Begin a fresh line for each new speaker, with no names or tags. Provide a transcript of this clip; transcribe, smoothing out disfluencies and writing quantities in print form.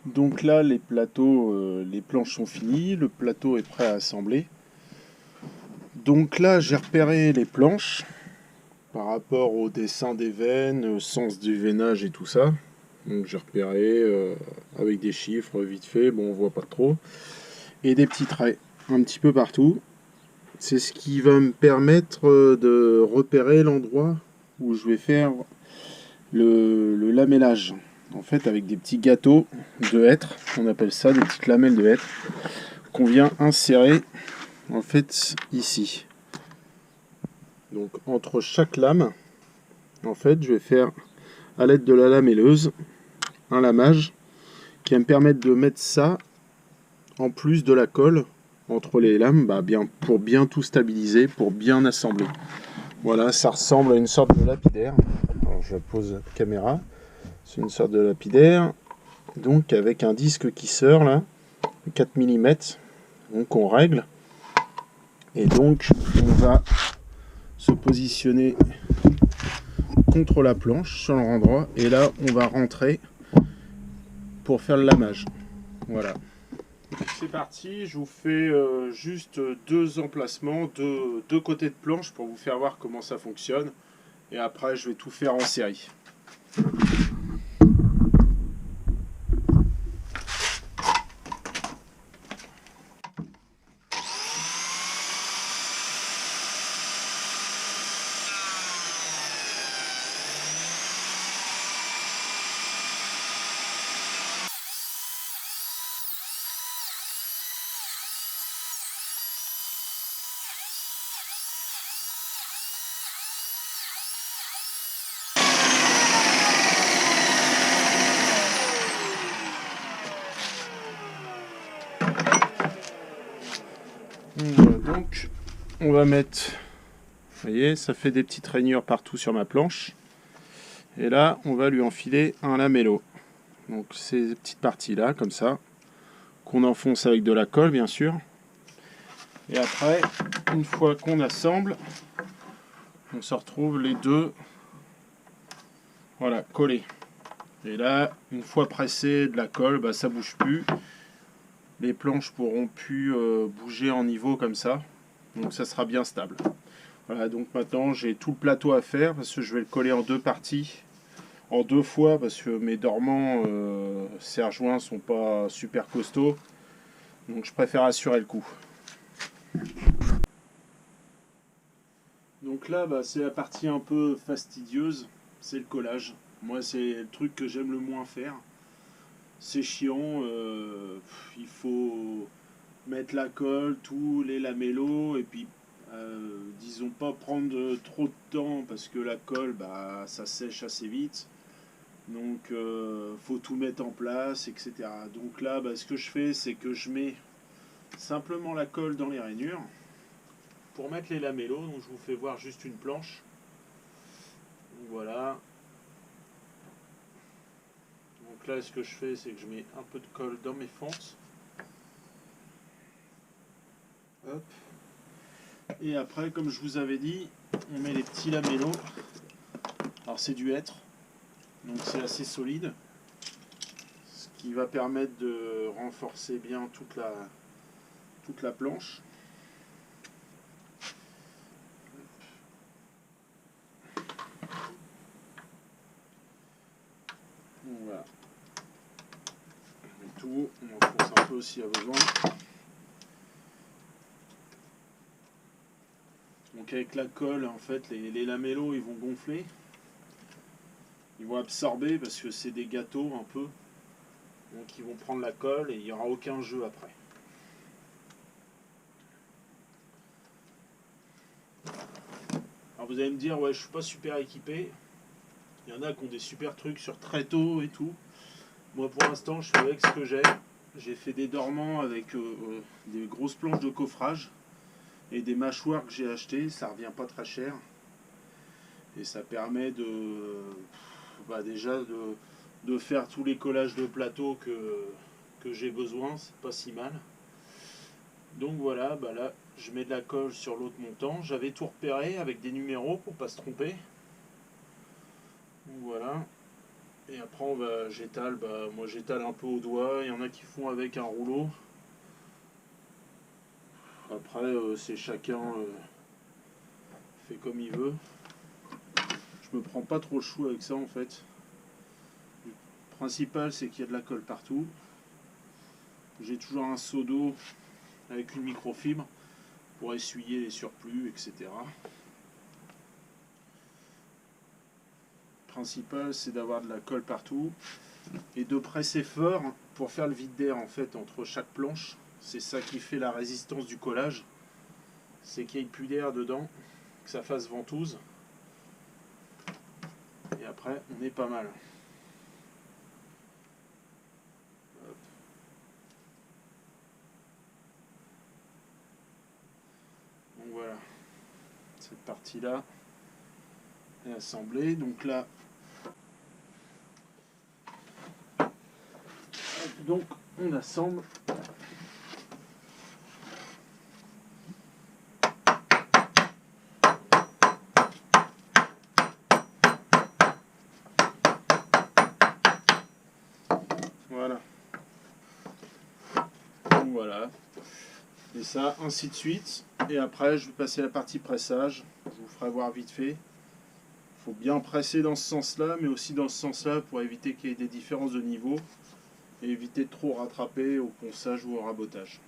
Donc là, les plateaux, les planches sont finies, le plateau est prêt à assembler. Donc là, j'ai repéré les planches par rapport au dessin des veines, au sens du veinage et tout ça. Donc j'ai repéré avec des chiffres vite fait, bon on voit pas trop, et des petits traits un petit peu partout. C'est ce qui va me permettre de repérer l'endroit où je vais faire le lamellage. En fait, avec des petits gâteaux de hêtre, on appelle ça des petites lamelles de hêtre, qu'on vient insérer en fait ici. Donc entre chaque lame, en fait, je vais faire à l'aide de la lamelleuse un lamage qui va me permettre de mettre ça en plus de la colle entre les lames, pour bien tout stabiliser, pour bien assembler. Voilà, ça ressemble à une sorte de lapidaire. Alors je pose la caméra. C'est une sorte de lapidaire, donc avec un disque qui sort là, 4 mm, donc on règle. Et donc on va se positionner contre la planche sur l'endroit, et là on va rentrer pour faire le lamage. Voilà. C'est parti, je vous fais juste deux emplacements, deux côtés de planche pour vous faire voir comment ça fonctionne. Et après je vais tout faire en série. Donc on va mettre, vous voyez, ça fait des petites rainures partout sur ma planche. Et là on va lui enfiler un lamello. Donc ces petites parties là, comme ça, qu'on enfonce avec de la colle bien sûr. Et après, une fois qu'on assemble, on se retrouve les deux, voilà, collés. Et là, une fois pressé de la colle, ça bouge plus. Les planches pourront plus bouger en niveau comme ça. Donc ça sera bien stable. Voilà, donc maintenant j'ai tout le plateau à faire parce que je vais le coller en deux parties, en deux fois, parce que mes dormants serre-joints sont pas super costauds. Donc je préfère assurer le coup. Donc là, c'est la partie un peu fastidieuse, c'est le collage. Moi, c'est le truc que j'aime le moins faire. C'est chiant, il faut mettre la colle, tous les lamellos, et puis disons pas prendre trop de temps parce que la colle, ça sèche assez vite. Donc faut tout mettre en place, etc. Donc là, ce que je fais, c'est que je mets simplement la colle dans les rainures pour mettre les lamellos. Donc je vous fais voir juste une planche. Voilà. Donc là, ce que je fais, c'est que je mets un peu de colle dans mes fentes. Hop. Et après, comme je vous avais dit, on met les petits lamellos. Alors c'est du hêtre, donc c'est assez solide, ce qui va permettre de renforcer bien toute la planche. Donc voilà. On met tout, on enfonce un peu s'il y a besoin. Donc avec la colle, en fait, les lamellos ils vont gonfler. Ils vont absorber parce que c'est des gâteaux un peu. Donc ils vont prendre la colle et il n'y aura aucun jeu après. Alors vous allez me dire, ouais, je suis pas super équipé. Il y en a qui ont des super trucs sur tréteau et tout. Moi pour l'instant, je fais avec ce que j'ai. J'ai fait des dormants avec des grosses planches de coffrage et des mâchoires que j'ai achetées. Ça revient pas très cher. Et ça permet déjà de faire tous les collages de plateau que j'ai besoin. C'est pas si mal. Donc voilà, là je mets de la colle sur l'autre montant. J'avais tout repéré avec des numéros pour pas se tromper. Donc voilà. Et après j'étale, moi j'étale un peu au doigt, il y en a qui font avec un rouleau. Après c'est chacun fait comme il veut. Je me prends pas trop le chou avec ça en fait. Le principal c'est qu'il y a de la colle partout. J'ai toujours un seau d'eau avec une microfibre pour essuyer les surplus, etc. Le principal c'est d'avoir de la colle partout et de presser fort pour faire le vide d'air en fait entre chaque planche. C'est ça qui fait la résistance du collage, c'est qu'il n'y ait plus d'air dedans, que ça fasse ventouse. Et après on est pas mal. Hop. Donc voilà, cette partie là est assemblée. Donc là, donc on assemble. Voilà. Donc voilà. Et ça, ainsi de suite. Et après, je vais passer à la partie pressage. Je vous ferai voir vite fait. Il faut bien presser dans ce sens-là, mais aussi dans ce sens-là pour éviter qu'il y ait des différences de niveau et éviter de trop rattraper au ponçage ou au rabotage.